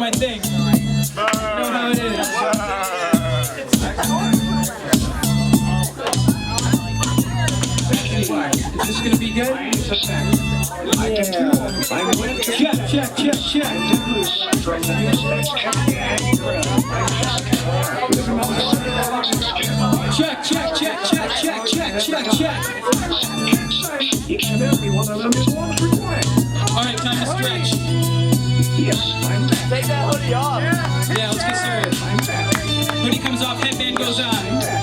my thing. You know how it is. Is this gonna be good? Yeah. Check. Check. Each and every one of them is one for one. Alright, time to stretch. Yes, I'm back. Take that hoodie off. Yeah, let's get serious. I'm back. Hoodie comes off, headband goes on. I'm back.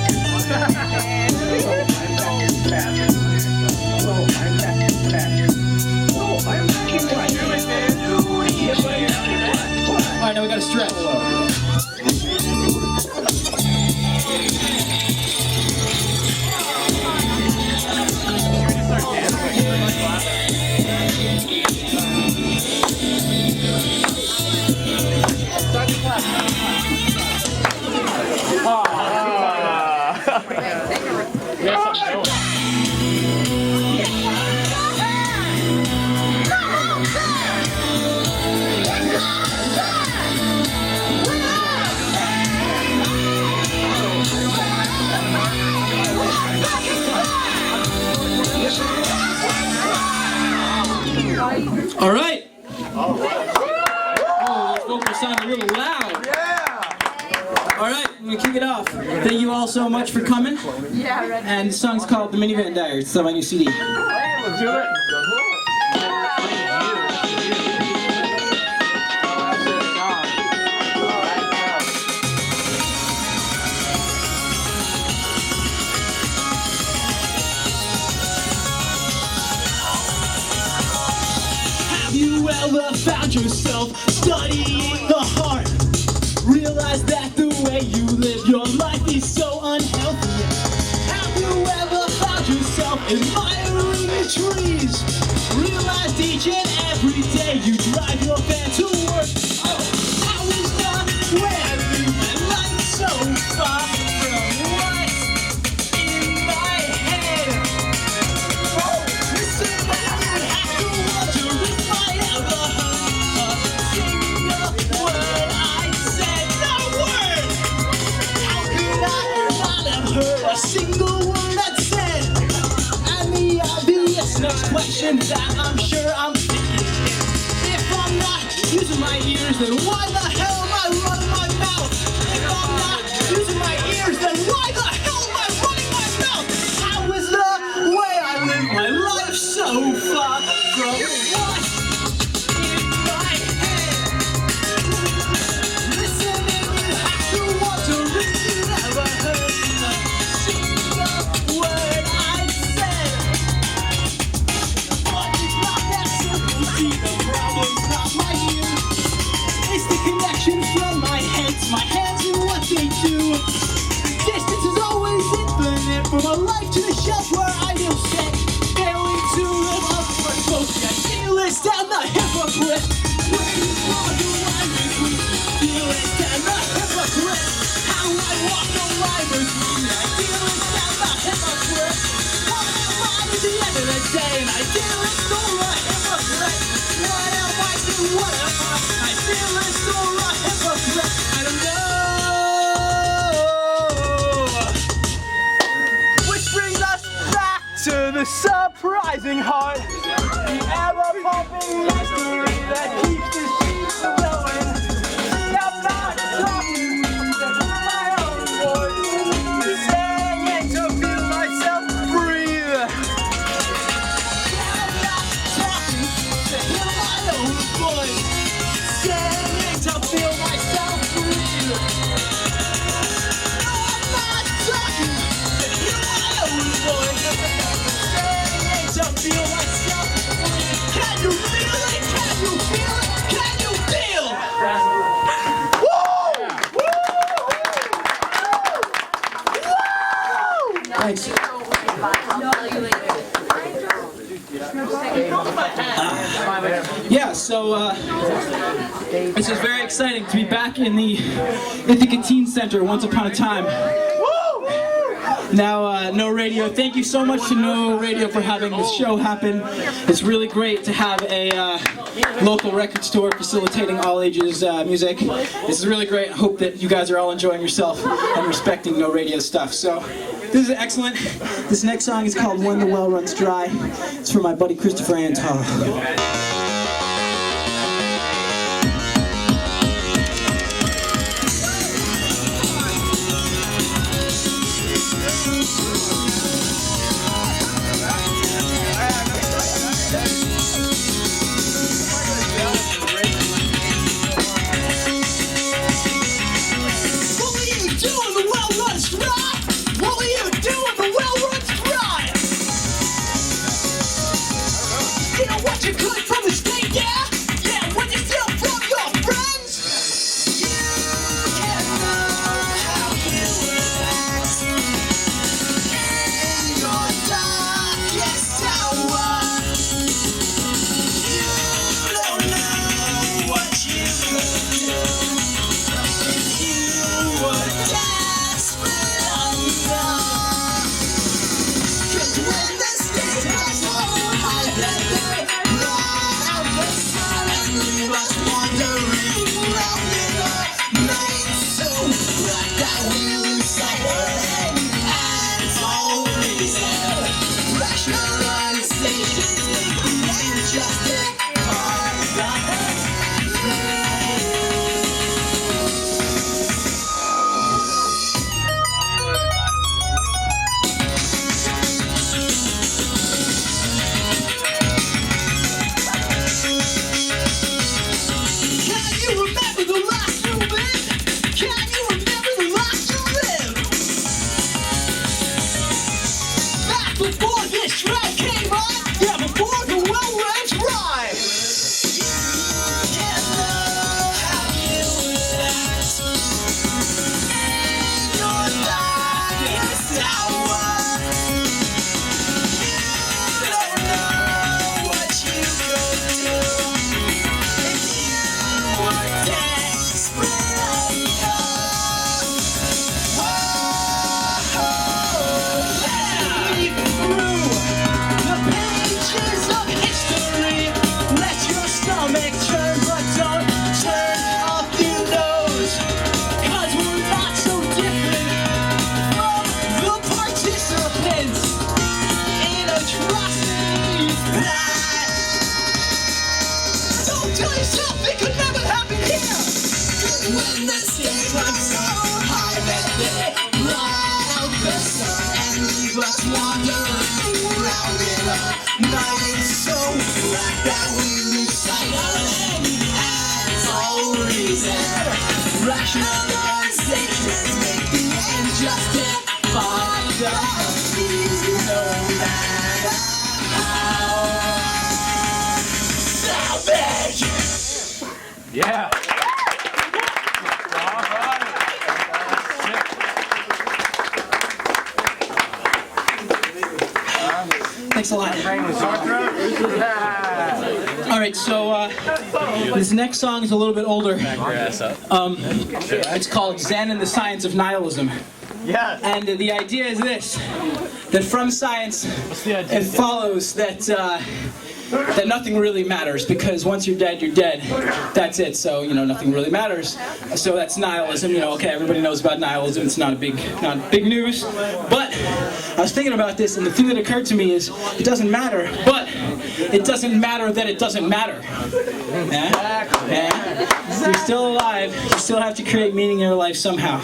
Alright, now we gotta stretch. All right. Oh, those vocals sound a little loud. Yeah. All right, I'm gonna kick it off. Thank you all so much for coming. Yeah, right. And the song's called The Minivan Diaries. It's on my new CD. Let's do it. Have you ever found yourself studying the heart? Realize that the way you live your life is so unhealthy. Have you ever found yourself admiring the trees? Realized each and every day you drive your van to work. Oh, how is the way I live my life so far from what's in my head? Oh, listen, I would have to wonder if I ever heard a single word I said. No word! How could I not have heard a single word I said? And the obvious next question that I'm sure I'm thinking is, if I'm not using my ears, then why the hell am I running my mouth? If I'm not using my ears, then why the hell am I running my mouth? How is the way I live my life so far from what's in my head? Listen, and you have to wonder if you never heard a single word I said. But it's not that simple, see, the problem's not my ears. It's the connection from my head to my hands and what they do. The distance is always infinite from my life to the shelf where I am set. Failing to live up to both the idealist and the hypocrite. Where you draw the line between the idealist and the hypocrite. How I walk the line between the idealist and the hypocrite. What am I at the end of the day? An idealist or a hypocrite? What am I to what am I? Idealist or a hypocrite? I don't know. Which brings us back to the surprising heart, the ever-pumping mystery that keeps the sheets flowing. See, I'm not talking to my own voice, singing to feel myself breathe. I'm not talking to hear my own voice, singing to feel myself breathe. No, I'm not talking to hear my own voice, singing to feel myself breathe. Can you feel it? Can you feel it? Can you feel? Thanks. Yeah, so this is very exciting to be back in the Ithaca Teen Center once upon a time. Now, No Radio, thank you so much to No Radio for having this show happen. It's really great to have a local record store facilitating all ages music. This is really great. I hope that you guys are all enjoying yourself and respecting No Radio stuff. So, this is excellent. This next song is called When the Well Runs Dry. It's for my buddy Christopher Antar. Yeah. Thanks a lot. All right, so this next song is a little bit older. It's called Zen and the Science of Nihilism. Yes. And the idea is this, that from science, it follows that that nothing really matters, because once you're dead, you're dead. That's it. So, nothing really matters. So that's nihilism. Okay, everybody knows about nihilism. It's not big news. But I was thinking about this, and the thing that occurred to me is, it doesn't matter, but it doesn't matter that it doesn't matter. Yeah? You're still alive. You still have to create meaning in your life somehow.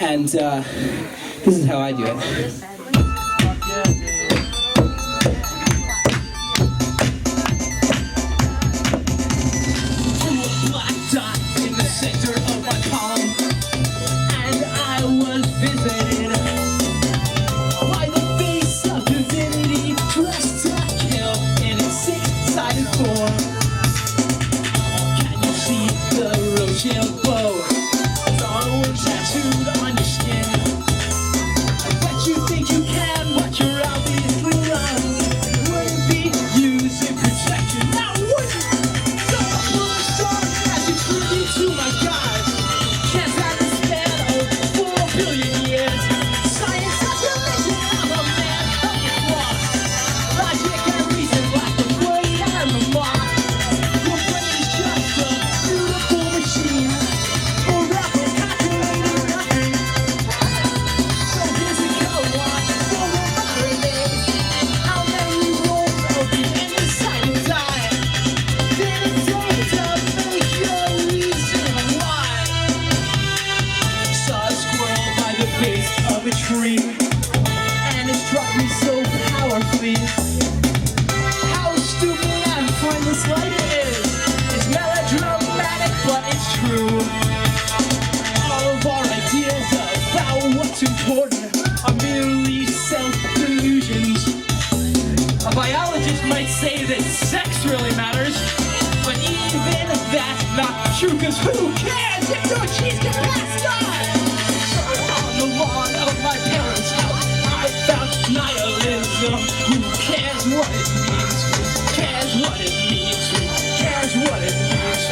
And this is how I do it. 'cause who cares if your cheese can blast on? On the lawn of my parents' house, I found nihilism. Who cares what it means? Who cares what it means? Who cares what it means?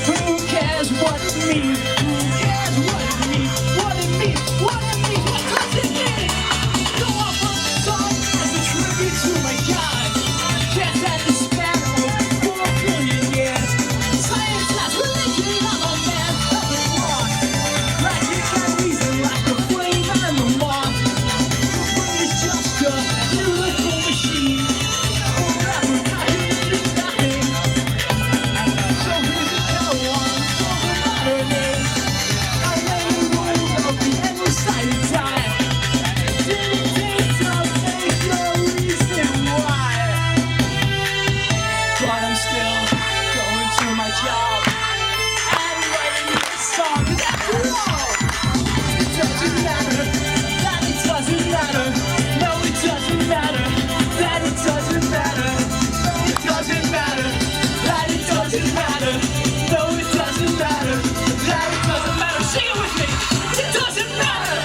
Who cares what it means? Who cares what it means? What it means? What it means? What does it mean? Go off on the song as a tribute to my God. Guess that the span of 4 billion years. Science has religion, I'm a man of the law. Logic and reason like the flame and the moth. The brain is just a lyrical machine. Forever calculating nothing. So here's a tell one for the modern age. I lay the rules of the endless sighted time. Dictates of faith, no reason why. But I'm still going to my job and writing this song. 'Cause after all, it doesn't matter that it doesn't matter. No, it doesn't matter that it doesn't matter. It doesn't matter that it doesn't matter. No, it doesn't matter that it doesn't matter. Sing it with me. It doesn't matter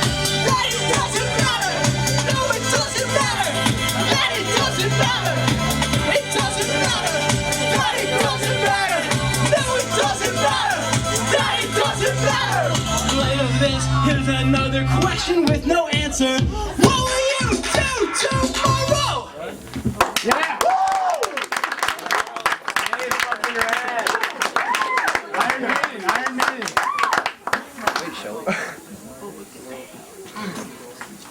that it doesn't matter. No, it doesn't matter that it doesn't matter. It doesn't matter that it doesn't matter. No, it doesn't matter that it doesn't matter. Later this, here's another question with no answer. What will you do tomorrow? Yeah! Hey, fucking your ass. Iron Maiden, Iron Maiden.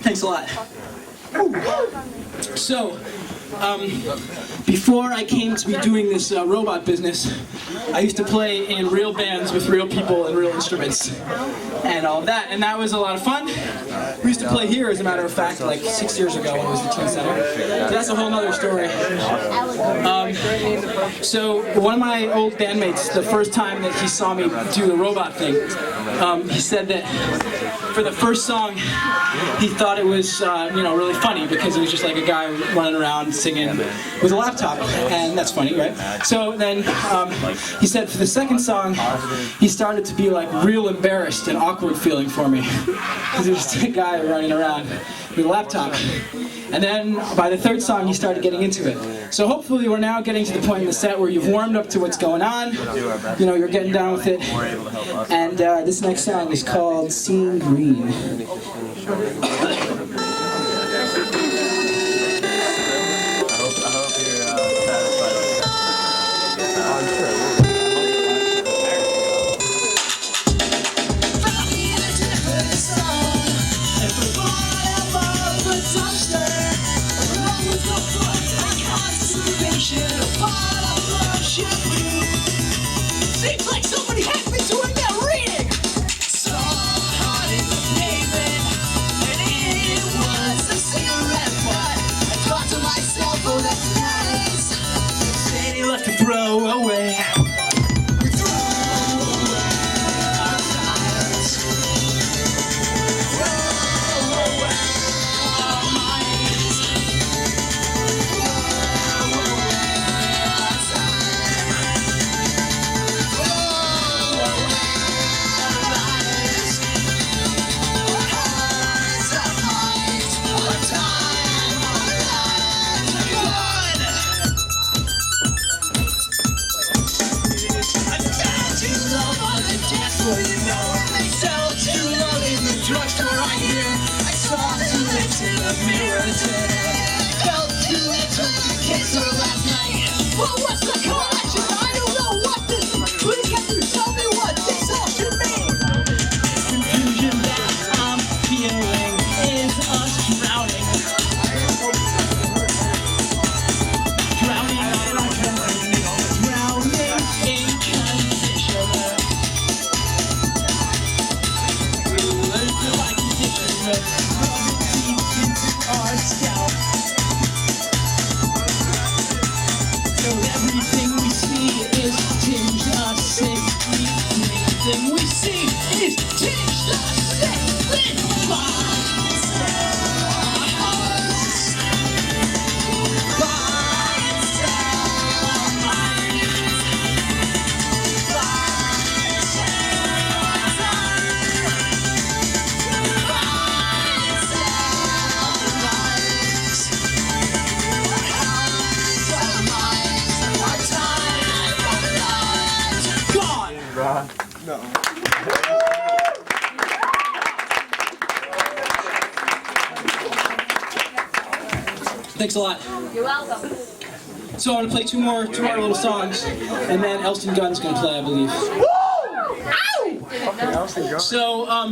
Thanks a lot. So, before I came to be doing this robot business, I used to play in real bands with real people and real instruments and all of that, and that was a lot of fun. We used to play here, as a matter of fact, like 6 years ago when it was the Teen Center. So that's a whole nother story. So one of my old bandmates, the first time that he saw me do the robot thing, he said that for the first song, he thought it was, really funny because it was just like a guy running around singing with a laptop, and that's funny, right? So then he said for the second song, he started to be like real embarrassed and awkward feeling for me because it was just a guy running around with a laptop. And then by the third song, he started getting into it. So hopefully we're now getting to the point in the set where you've warmed up to what's going on. You're getting down with it. And this next song is called Seeing Green. Seems like somebody has me doing that reading. So hot in the pavement, and it was a cigarette butt. I thought to myself, oh, that's nice. Then he left to throw away. We throw away our tires. Throw away our minds. Throw away our time. Well, you know when they sell true love in the drugstore right here. I saw two lips in the mirror today. Felt two lips with the kisser last night. Well, what's the correlation? I don't know what this is. Please can you tell me what this all should mean? Confusion that I'm feeling is us drowning. Drowning in conditioner. Our scalp. So everything we see is tinged us sickly. Everything we see is tinged us sickly. No. Thanks a lot. You're welcome. So I'm gonna play two more little songs, and then Elston Gunn's gonna play, I believe. So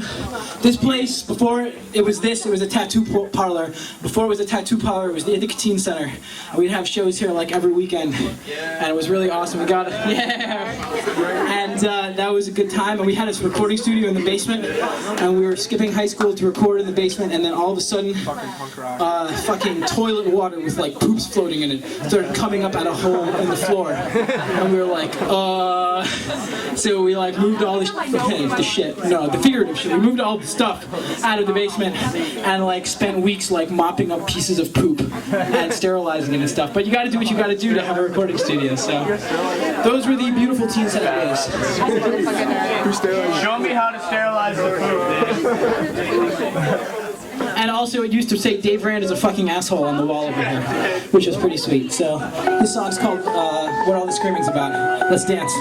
this place, before it was this, it was a tattoo parlor. Before it was a tattoo parlor, it was the Ithaca Teen Center. And we'd have shows here like every weekend, and it was really awesome. We got and that was a good time. And we had this recording studio in the basement, and we were skipping high school to record in the basement. And then all of a sudden, fucking toilet water with like poops floating in it started coming up out a hole in the floor, and we were like, So we like moved all the figurative shit. We moved all the stuff out of the basement and like spent weeks like mopping up pieces of poop and sterilizing it and stuff. But you got to do what you got to do to have a recording studio. So those were the beautiful teen center days. Show me how to sterilize the poop. And also, it used to say Dave Rand is a fucking asshole on the wall over here, which was pretty sweet. So this song's called What All the Screaming's About. Let's dance.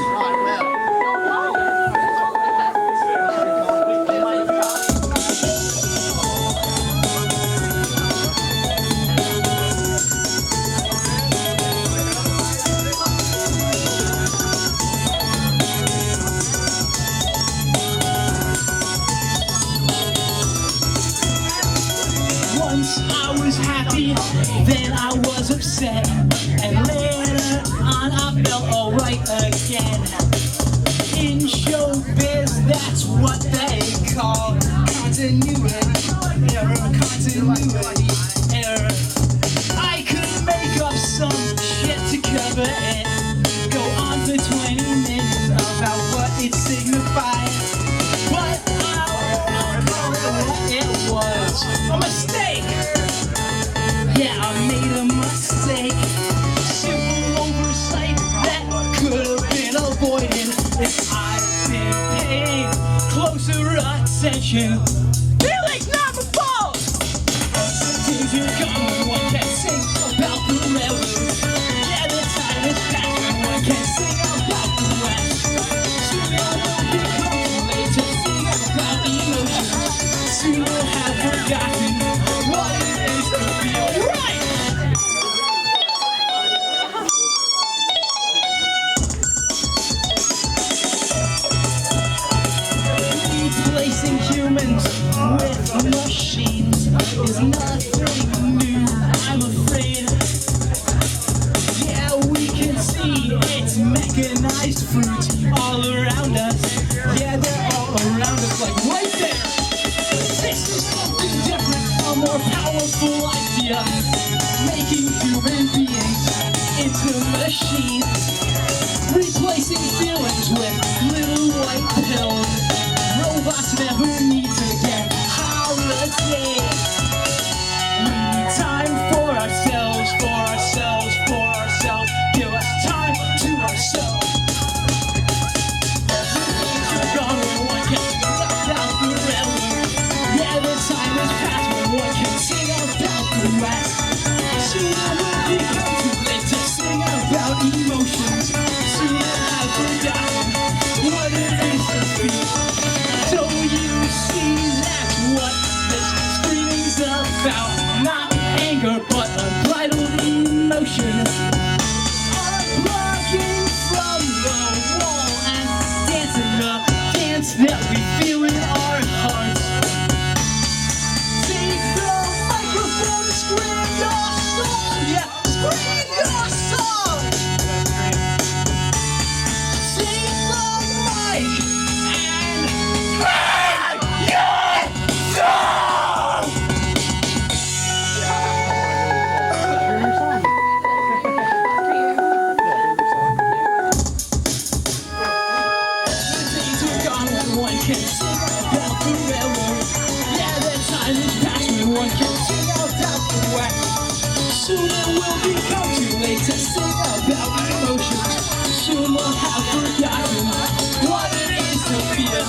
Once I was happy, then I was upset, and later on I felt alright again. In showbiz, that's what they call continuity error. I could make up some shit to cover it, go on for 20 minutes about what it signified, but I'll call it what it was, a mistake. Yeah, I made a mistake. Simple oversight that could have been avoided if I'd been paying closer attention. Feelings not involved. Things are gone, one can sing about the railroad. Yeah, the time is past when one can sing about the West. Soon it will become too late to sing about emotions. Soon we'll have forgotten what it is to feel right. Replacing humans with machines is nothing new, I'm afraid. Yeah, we can see it's mechanized fruit all around us. Yeah, they're all around us, like right there. This is something different, a more powerful idea, making human beings into machines, replacing feelings with little white pills. Robots never need to get holiday. We need time for ourselves, for ourselves, for ourselves. Give us time to ourselves. Things are gone when one can sing about the railroad. Yeah, the time has passed when one can sing about the West. Soon it will become too late to sing about emotions. Soon we'll have forgotten what it is to feel. Don't you see that's what this screaming's about? Not anger, but unbridled emotion. Unplugging from the wall and dancing the dance that we feel in our hearts. Take the microphone and scream your song, yeah, scream your song. Take the mic and scream your song. The days are gone when one can sing about the railroad. Yeah, the time is past when one can sing about the West. Soon it will become too late to sing about emotions. Soon we'll have forgotten what it is to feel.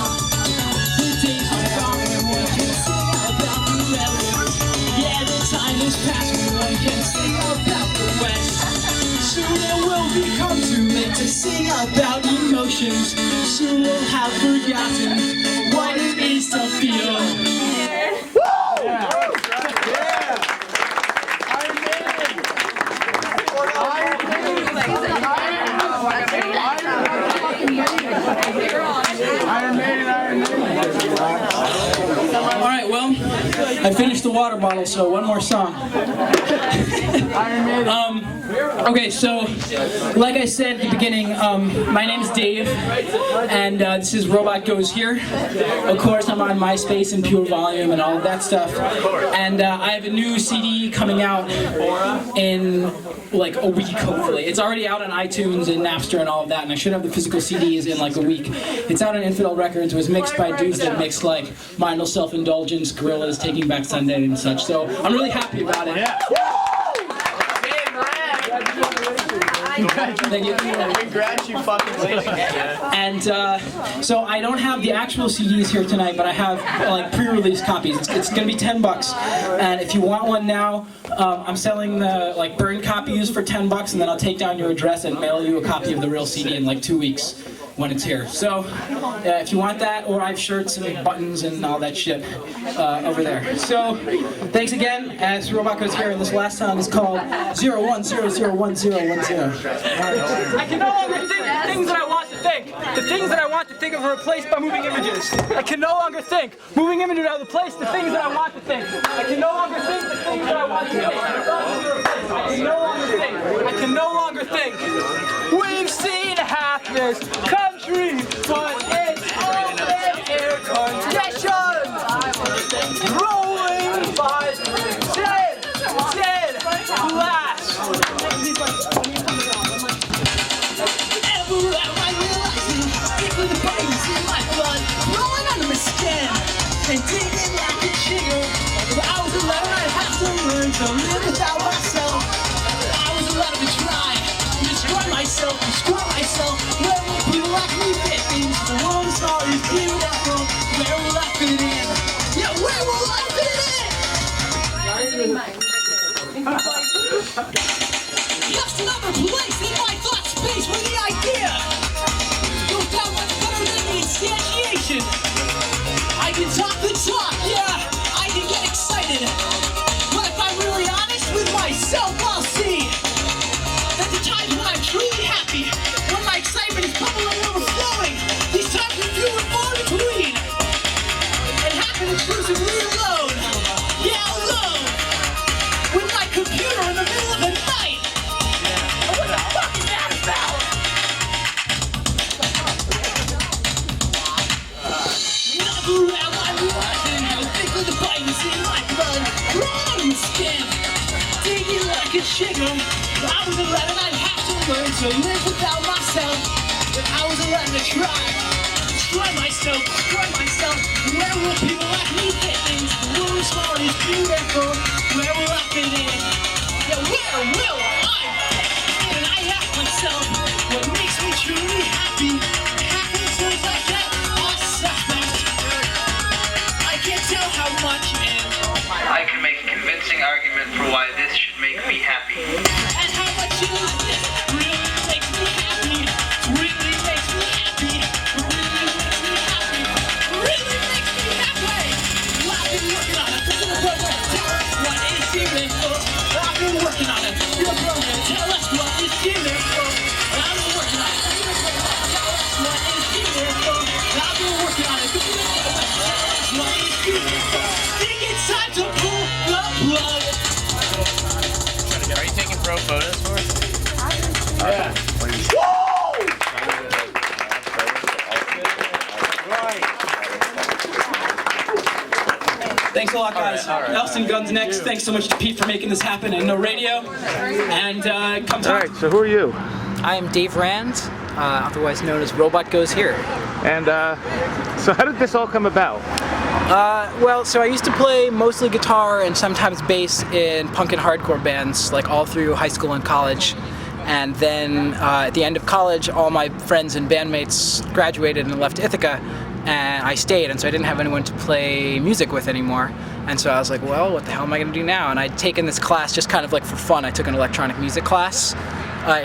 The days are gone when one can sing about the railroad. Yeah, the time is past when one can sing about the West. Soon it will become too late to sing about emotions. soon will have forgotten what it is to feel. Alright, well, I finished the water bottle, so one more song. Okay, so, like I said at the beginning, my name's Dave, and this is Robot Goes Here. Of course, I'm on MySpace and Pure Volume and all of that stuff. And I have a new CD coming out in like a week, hopefully. It's already out on iTunes and Napster and all of that, and I should have the physical CDs in like a week. It's out on Infidel Records. It was mixed by dudes that mix like Mindless Self-Indulgence, Gorillaz, Taking Back Sunday and such. So I'm really happy about it. Thank you. Congrats, you fucking lady. And so I don't have the actual CDs here tonight, but I have like pre-release copies. It's gonna be $10, and if you want one now, I'm selling the like burned copies for $10, and then I'll take down your address and mail you a copy of the real CD in like 2 weeks when it's here. So if you want that, or I have shirts and buttons and all that shit over there. So thanks again. As Robot Goes Here, and this last song is called 01001010. I can no longer think the things that I want to think. The things that I want to think are replaced by moving images. I can no longer think. Moving images are replaced the things that I want to think. I can no longer think the things that I want to think. I can no longer think. I can no longer think. We've seen half this country, but it's all in air conditioned. Rolling by dead glass. And digging like a chicken. When I was 11, I had to learn to live without myself. I was allowed to try to destroy myself, Where will people like me fit into the world is always beautiful? Where will I fit in? Yeah, where will I fit in? Just another place in my thought space where the idea goes down much better than the instantiation. I can talk the talk, yeah, I can get excited. But if I'm really honest with myself, I'll see that the times when I'm truly happy, when my excitement is bubbling and overflowing, these times are few and far between. And happen exclusively alone, yeah, alone, with my computer in the middle of the night. What the fuck is that about? Around my rising, I think of the bites in my blood, growing skin, digging like a chicken. I was 11, I'd have to learn to live without myself. I was 11 to try, destroy myself. Where will people like me fit in? The room is small, it's beautiful. Where will I fit in? Yeah, where will I fit in? I ask myself, what makes me truly happy? Happiness like that, I suspect. I can't tell how much, and I can make a convincing argument for why this should make me happy. and how much is this really makes me happy. Really makes me happy. Really makes me happy. Really makes me happy. Well, I've been working on it. Tell us what it's feeling for. I've been working on it. Your program, tell us what it's feeling for. I've been working on it. Tell us what it's feeling for. I've been working on it. What it's feeling for. Think it's time to pull the plug. Are you taking pro photos for us? Yeah. Thanks a lot, guys. Elson Guns next. Thanks so much to Pete for making this happen and No Radio. And come talk. Alright, so who are you? I am Dave Rand, otherwise known as Robot Goes Here. And so how did this all come about? Well, so I used to play mostly guitar and sometimes bass in punk and hardcore bands, like all through high school and college. And then at the end of college, all my friends and bandmates graduated and left Ithaca, and I stayed, and so I didn't have anyone to play music with anymore. And so I was like, well, what the hell am I going to do now? And I'd taken this class just kind of like for fun. I took an electronic music class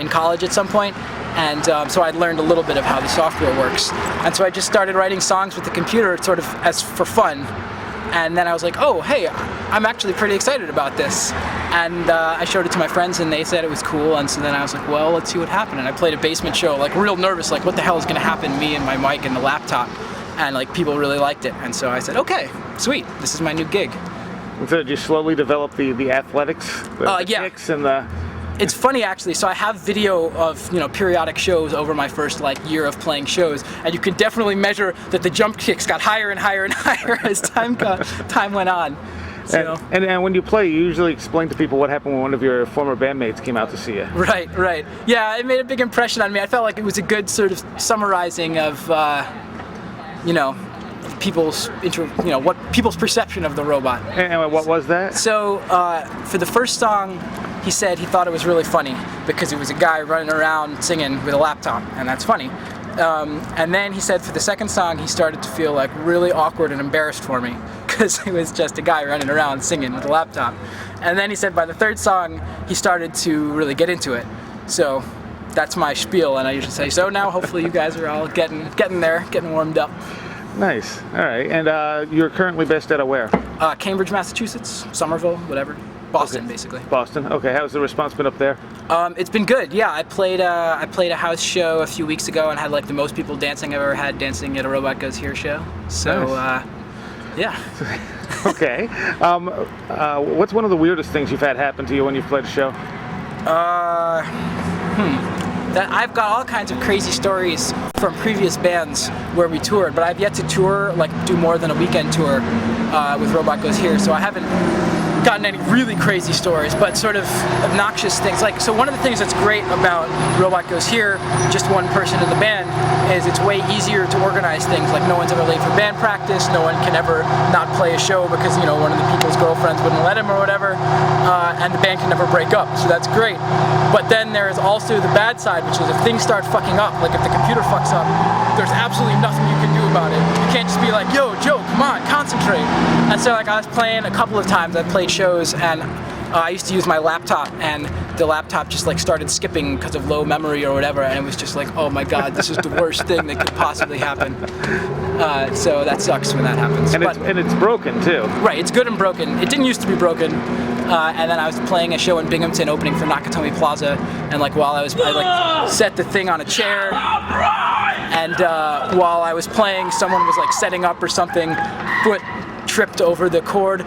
in college at some point, And so I'd learned a little bit of how the software works. And so I just started writing songs with the computer sort of as for fun. And then I was like, oh, hey, I'm actually pretty excited about this. And I showed it to my friends and they said it was cool. And so then I was like, well, let's see what happened. And I played a basement show, like real nervous, like what the hell is gonna happen, me and my mic and the laptop. And like people really liked it. And so I said, okay, sweet, this is my new gig. And so did you slowly develop the athletics, the yeah. kicks and the... It's funny actually, so I have video of, you know, periodic shows over my first like year of playing shows, and you can definitely measure that the jump kicks got higher and higher and higher as time went on. So. And when you play, you usually explain to people what happened when one of your former bandmates came out to see you. Right. Yeah, it made a big impression on me. I felt like it was a good sort of summarizing of, you know, people's perception of the robot. And what was that? So for the first song, he said he thought it was really funny because it was a guy running around singing with a laptop, and that's funny. And then he said for the second song, he started to feel like really awkward and embarrassed for me because it was just a guy running around singing with a laptop. And then he said by the third song, he started to really get into it. So that's my spiel, and I usually say, so now hopefully you guys are all getting there, getting warmed up. Nice. All right. And you're currently based out of where? Cambridge, Massachusetts, Somerville, whatever. Boston, basically. Boston. Okay. How's the response been up there? It's been good. Yeah, I played a house show a few weeks ago and had like the most people dancing I've ever had dancing at a Robot Goes Here show. So, nice. Yeah. Okay. What's one of the weirdest things you've had happen to you when you've played a show? That I've got all kinds of crazy stories from previous bands where we toured, but I've yet to tour, like do more than a weekend tour with Robot Goes Here, so I haven't gotten any really crazy stories, but sort of obnoxious things. Like, so one of the things that's great about Robot Goes Here, just one person in the band, is it's way easier to organize things. Like no one's ever late for band practice, no one can ever not play a show because, you know, one of the people's girlfriends wouldn't let him or whatever, and the band can never break up, so that's great. But then there is also the bad side, which is if things start fucking up, like if the computer fucks up, there's absolutely nothing you can do about it. You can't just be like, yo, Joe, come on, concentrate. And so like I was playing a couple of times, I played shows, and I used to use my laptop, and the laptop just like started skipping because of low memory or whatever, and it was just like, oh my god, this is the worst thing that could possibly happen. So that sucks when that happens. And it's broken too. Right, it's good and broken. It didn't used to be broken. And then I was playing a show in Binghamton opening for Nakatomi Plaza, and like while I like set the thing on a chair, and while I was playing, someone was like setting up or something, foot tripped over the cord,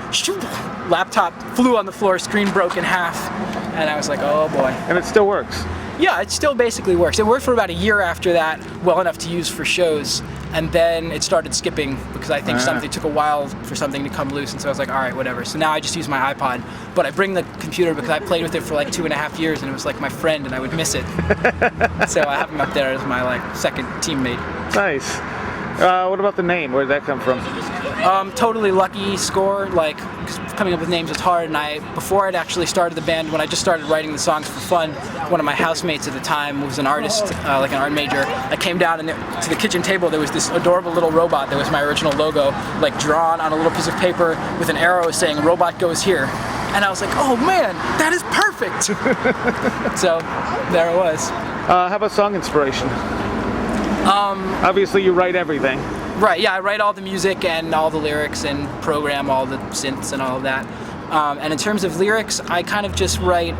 laptop flew on the floor, screen broke in half, and I was like, oh boy. And it still works? Yeah, it still basically works. It worked for about a year after that, well enough to use for shows, and then it started skipping because I think something took a while for something to come loose, and so I was like, all right, whatever. So now I just use my iPod, but I bring the computer because I played with it for like 2.5 years, and it was like my friend, and I would miss it. So I have him up there as my like second teammate. Nice. What about the name? Where did that come from? Totally lucky score. Like coming up with names is hard, and before I'd actually started the band, when I just started writing the songs for fun, one of my housemates at the time was an artist, like an art major. I came down and to the kitchen table there was this adorable little robot that was my original logo, like drawn on a little piece of paper with an arrow saying "Robot Goes Here," and I was like, oh man, that is perfect. So there it was. How about song inspiration? Obviously you write everything. Right, yeah, I write all the music and all the lyrics and program all the synths and all of that. And in terms of lyrics, I kind of just write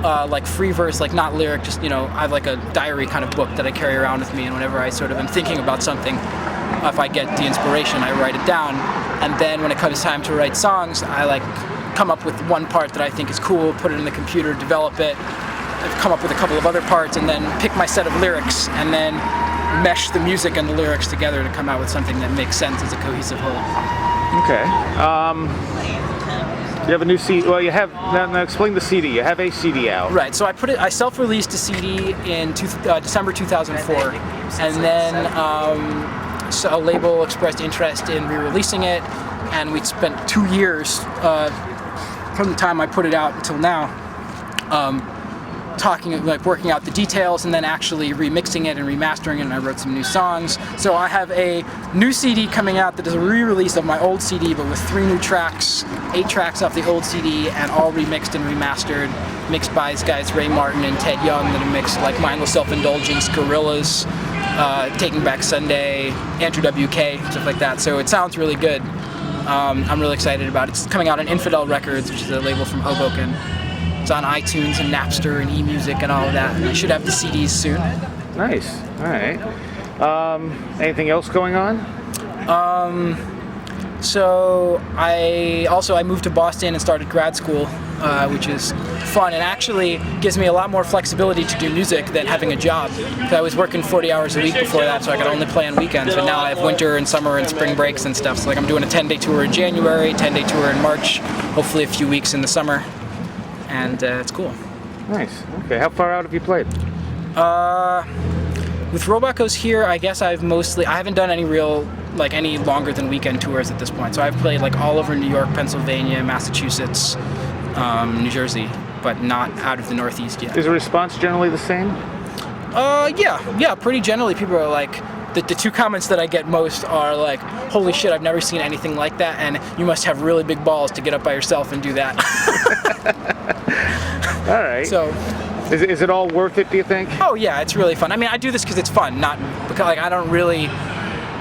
like free verse, like not lyric, just, you know, I have like a diary kind of book that I carry around with me, and whenever I sort of am thinking about something, if I get the inspiration, I write it down. And then when it comes time to write songs, I like come up with one part that I think is cool, put it in the computer, develop it, come up with a couple of other parts, and then pick my set of lyrics, and then mesh the music and the lyrics together to come out with something that makes sense as a cohesive whole. Okay. You have a new CD. Well, you have. Now explain the CD. You have a CD out. Right. So I self-released a CD in December 2004, and then so a label expressed interest in re-releasing it, and we spent 2 years from the time I put it out until now. working out the details, and then actually remixing it and remastering it, and I wrote some new songs. So I have a new CD coming out that is a re-release of my old CD, but with 3 new tracks, 8 tracks off the old CD, and all remixed and remastered, mixed by these guys Ray Martin and Ted Young that have mixed like Mindless Self-Indulgence, Gorillaz, Taking Back Sunday, Andrew WK, stuff like that. So it sounds really good. I'm really excited about it. It's coming out on Infidel Records, which is a label from Hoboken. It's on iTunes and Napster and eMusic and all of that. And I should have the CDs soon. Nice. All right. Anything else going on? So I moved to Boston and started grad school, which is fun and actually gives me a lot more flexibility to do music than having a job. I was working 40 hours a week before that, so I could only play on weekends. But now I have winter and summer and spring breaks and stuff. So like I'm doing a 10-day tour in January, 10-day tour in March, hopefully a few weeks in the summer, and it's cool. Nice. Okay. How far out have you played? With Robot Goes Here, I guess I haven't done any real, any longer than weekend tours at this point. So I've played all over New York, Pennsylvania, Massachusetts, New Jersey, but not out of the Northeast yet. Is the response generally the same? Yeah, pretty generally people are like, the 2 comments that I get most are like, holy shit, I've never seen anything like that, and you must have really big balls to get up by yourself and do that. All right. So, is it all worth it, do you think? oh yeah, it's really fun. I mean, I do this because it's fun, not because I don't really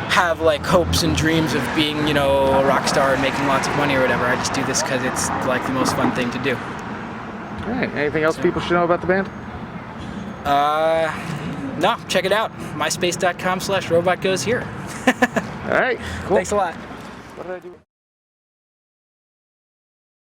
have hopes and dreams of being, a rock star and making lots of money or whatever. I just do this because it's the most fun thing to do. All right. Anything else people should know about the band? No, check it out. MySpace.com/robotgoeshere. All right. Cool. Thanks a lot. What did I do?